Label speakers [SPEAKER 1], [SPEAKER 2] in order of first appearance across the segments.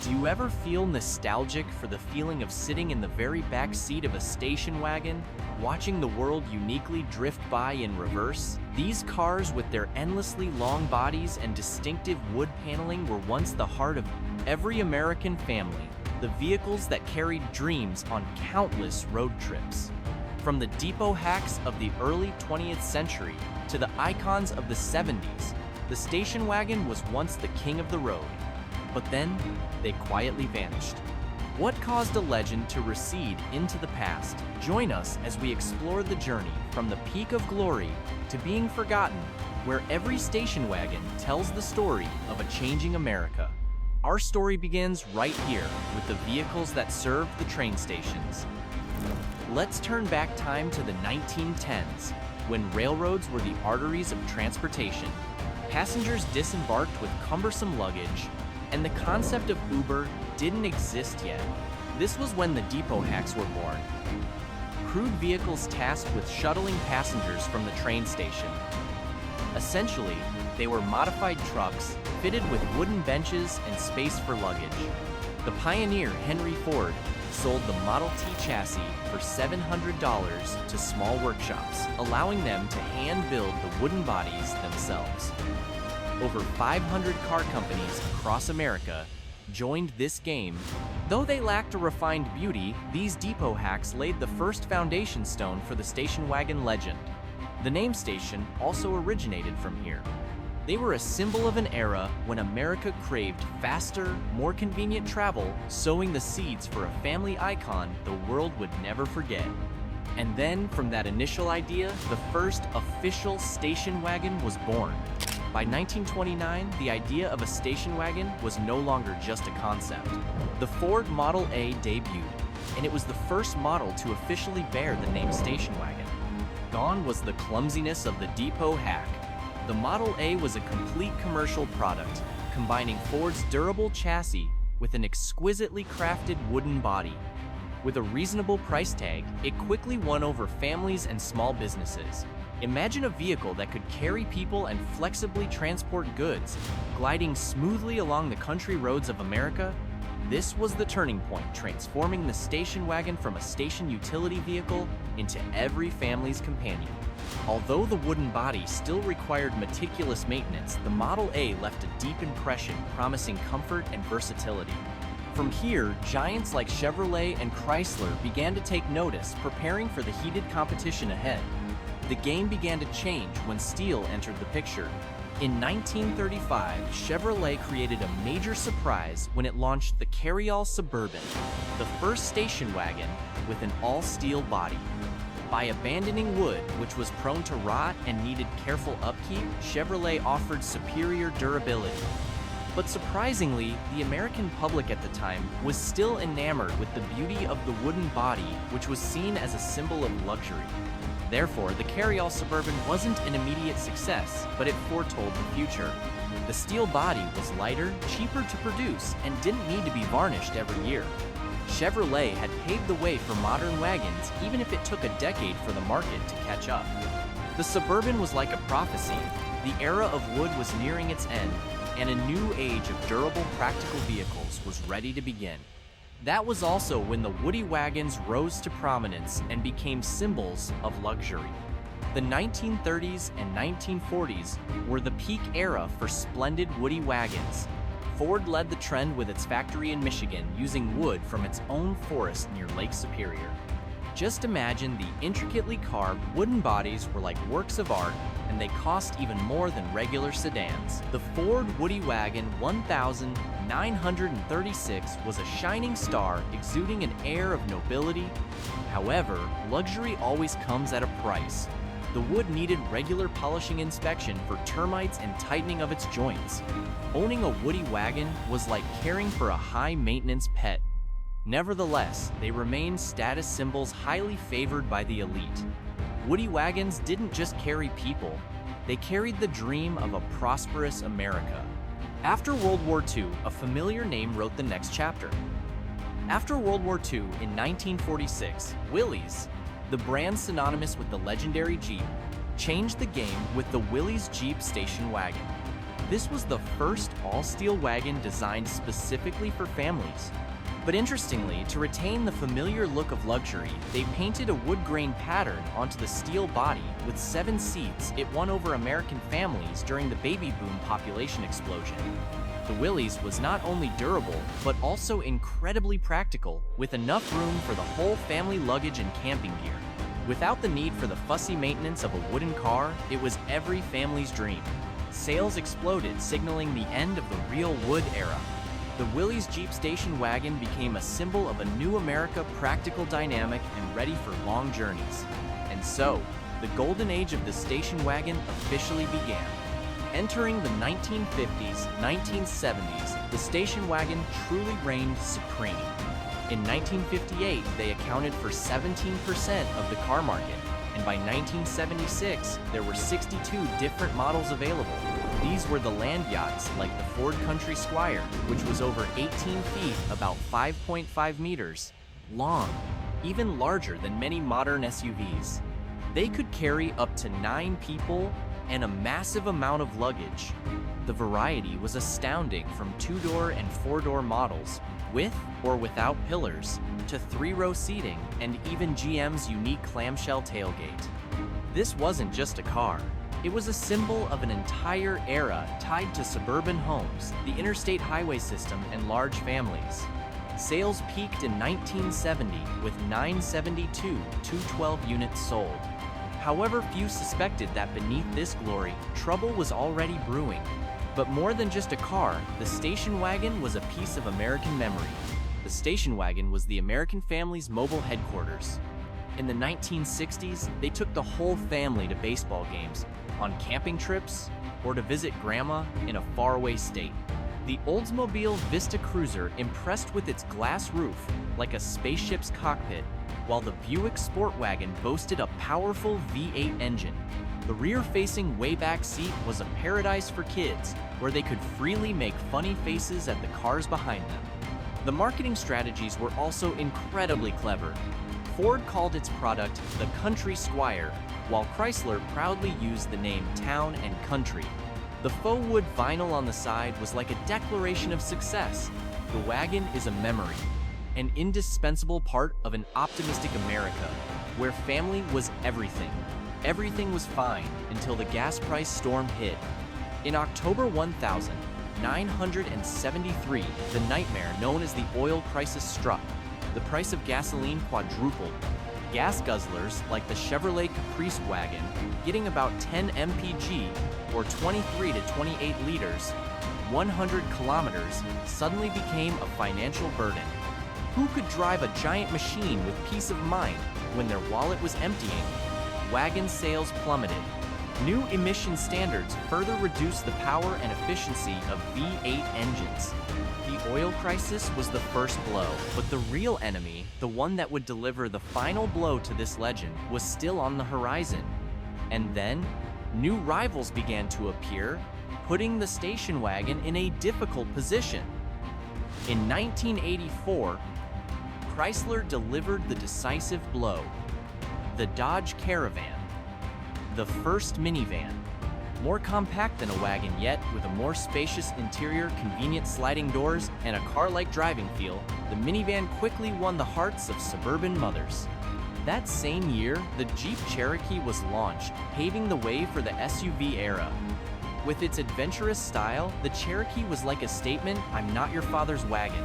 [SPEAKER 1] Do you ever feel nostalgic for the feeling of sitting in the very back seat of a station wagon, watching the world uniquely drift by in reverse? These cars, with their endlessly long bodies and distinctive wood paneling, were once the heart of every American family, the vehicles that carried dreams on countless road trips. From the depot hacks of the early 20th century to the icons of the 70s, the station wagon was once the king of the road. But then, they quietly vanished. What caused a legend to recede into the past? Join us as we explore the journey from the peak of glory to being forgotten, where every station wagon tells the story of a changing America. Our story begins right here with the vehicles that served the train stations. Let's turn back time to the 1910s, when railroads were the arteries of transportation. Passengers disembarked with cumbersome luggage, and the concept of Uber didn't exist yet. This was when the depot hacks were born. Crude vehicles tasked with shuttling passengers from the train station. Essentially, they were modified trucks fitted with wooden benches and space for luggage. The pioneer Henry Ford sold the Model T chassis for $700 to small workshops, allowing them to hand-build the wooden bodies themselves. Over 500 car companies across America joined this game. Though they lacked a refined beauty, these depot hacks laid the first foundation stone for the station wagon legend. The name station also originated from here. They were a symbol of an era when America craved faster, more convenient travel, sowing the seeds for a family icon the world would never forget. And then, from that initial idea, the first official station wagon was born. By 1929, the idea of a station wagon was no longer just a concept. The Ford Model A debuted, and it was the first model to officially bear the name station wagon. Gone was the clumsiness of the depot hack. The Model A was a complete commercial product, combining Ford's durable chassis with an exquisitely crafted wooden body. With a reasonable price tag, it quickly won over families and small businesses. Imagine a vehicle that could carry people and flexibly transport goods, gliding smoothly along the country roads of America. This was the turning point, transforming the station wagon from a station utility vehicle into every family's companion. Although the wooden body still required meticulous maintenance, the Model A left a deep impression, promising comfort and versatility. From here, giants like Chevrolet and Chrysler began to take notice, preparing for the heated competition ahead. The game began to change when steel entered the picture. In 1935, Chevrolet created a major surprise when it launched the Carryall Suburban, the first station wagon with an all-steel body. By abandoning wood, which was prone to rot and needed careful upkeep, Chevrolet offered superior durability. But surprisingly, the American public at the time was still enamored with the beauty of the wooden body, which was seen as a symbol of luxury. Therefore, the Carryall Suburban wasn't an immediate success, but it foretold the future. The steel body was lighter, cheaper to produce, and didn't need to be varnished every year. Chevrolet had paved the way for modern wagons, even if it took a decade for the market to catch up. The Suburban was like a prophecy. The era of wood was nearing its end, and a new age of durable, practical vehicles was ready to begin. That was also when the woody wagons rose to prominence and became symbols of luxury. The 1930s and 1940s were the peak era for splendid woody wagons. Ford led the trend with its factory in Michigan, using wood from its own forest near Lake Superior. Just imagine the intricately carved wooden bodies were like works of art, and they cost even more than regular sedans. The Ford Woody Wagon 1936 was a shining star, exuding an air of nobility. However, luxury always comes at a price. The wood needed regular polishing inspection for termites and tightening of its joints. Owning a Woody wagon was like caring for a high-maintenance pet. Nevertheless, they remained status symbols highly favored by the elite. Woody wagons didn't just carry people, they carried the dream of a prosperous America. After World War II, a familiar name wrote the next chapter. After World War II, in 1946, Willys, the brand synonymous with the legendary Jeep, changed the game with the Willys Jeep station wagon. This was the first all-steel wagon designed specifically for families. But interestingly, to retain the familiar look of luxury, they painted a wood grain pattern onto the steel body. With 7 seats, it won over American families during the baby boom population explosion. The Willys was not only durable, but also incredibly practical, with enough room for the whole family luggage and camping gear. Without the need for the fussy maintenance of a wooden car, it was every family's dream. Sales exploded, signaling the end of the real wood era. The Willys Jeep station wagon became a symbol of a new America, practical, dynamic, and ready for long journeys. And so, the golden age of the station wagon officially began. Entering the 1950s, 1970s, the station wagon truly reigned supreme. In 1958, they accounted for 17% of the car market, and by 1976, there were 62 different models available. These were the land yachts like the Ford Country Squire, which was over 18 feet, about 5.5 meters, long, even larger than many modern SUVs. They could carry up to 9 people and a massive amount of luggage. The variety was astounding, from 2-door and 4-door models, with or without pillars, to 3-row seating, and even GM's unique clamshell tailgate. This wasn't just a car. It was a symbol of an entire era tied to suburban homes, the interstate highway system, and large families. Sales peaked in 1970 with 972 212 units sold. However, few suspected that beneath this glory, trouble was already brewing. But more than just a car, the station wagon was a piece of American memory. The station wagon was the American family's mobile headquarters. In the 1960s, they took the whole family to baseball games, on camping trips, or to visit grandma in a faraway state. The Oldsmobile Vista Cruiser impressed with its glass roof, like a spaceship's cockpit, while the Buick Sport Wagon boasted a powerful V8 engine. The rear-facing wayback seat was a paradise for kids, where they could freely make funny faces at the cars behind them. The marketing strategies were also incredibly clever. Ford called its product the Country Squire, while Chrysler proudly used the name Town and Country. The faux wood vinyl on the side was like a declaration of success. The wagon is a memory, an indispensable part of an optimistic America, where family was everything. Everything was fine until the gas price storm hit. In October 1973, the nightmare known as the oil crisis struck. The price of gasoline quadrupled. Gas guzzlers, like the Chevrolet Caprice wagon, getting about 10 mpg, or 23 to 28 liters, 100 kilometers, suddenly became a financial burden. Who could drive a giant machine with peace of mind when their wallet was emptying? Wagon sales plummeted. New emission standards further reduced the power and efficiency of V8 engines. The oil crisis was the first blow, but the real enemy, the one that would deliver the final blow to this legend, was still on the horizon. And then, new rivals began to appear, putting the station wagon in a difficult position. In 1984, Chrysler delivered the decisive blow. The Dodge Caravan, the first minivan. More compact than a wagon yet, with a more spacious interior, convenient sliding doors, and a car-like driving feel, the minivan quickly won the hearts of suburban mothers. That same year, the Jeep Cherokee was launched, paving the way for the SUV era. With its adventurous style, the Cherokee was like a statement, "I'm not your father's wagon."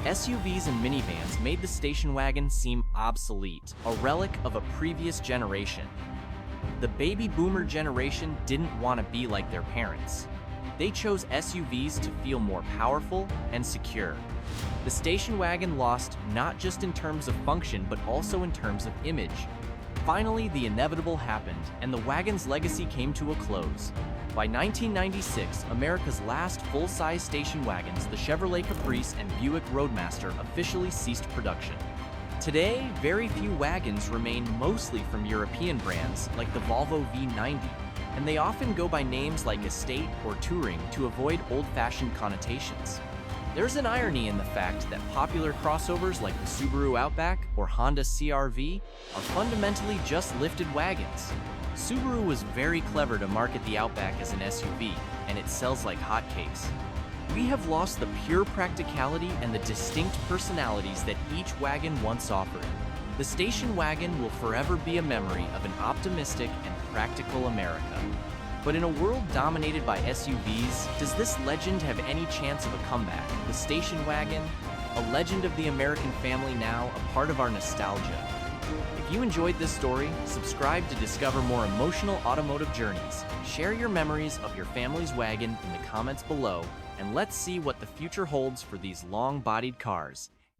[SPEAKER 1] SUVs and minivans made the station wagon seem obsolete, a relic of a previous generation. The baby boomer generation didn't want to be like their parents. They chose SUVs to feel more powerful and secure. The station wagon lost not just in terms of function, but also in terms of image. Finally, the inevitable happened, and the wagon's legacy came to a close. By 1996, America's last full-size station wagons, the Chevrolet Caprice and Buick Roadmaster, officially ceased production. Today, very few wagons remain, mostly from European brands like the Volvo V90, and they often go by names like Estate or Touring to avoid old-fashioned connotations. There's an irony in the fact that popular crossovers like the Subaru Outback or Honda CR-V are fundamentally just lifted wagons. Subaru was very clever to market the Outback as an SUV, and it sells like hotcakes. We have lost the pure practicality and the distinct personalities that each wagon once offered. The station wagon will forever be a memory of an optimistic and practical America. But in a world dominated by SUVs, does this legend have any chance of a comeback? The station wagon, a legend of the American family now, a part of our nostalgia. If you enjoyed this story, subscribe to discover more emotional automotive journeys. Share your memories of your family's wagon in the comments below, and let's see what the future holds for these long-bodied cars.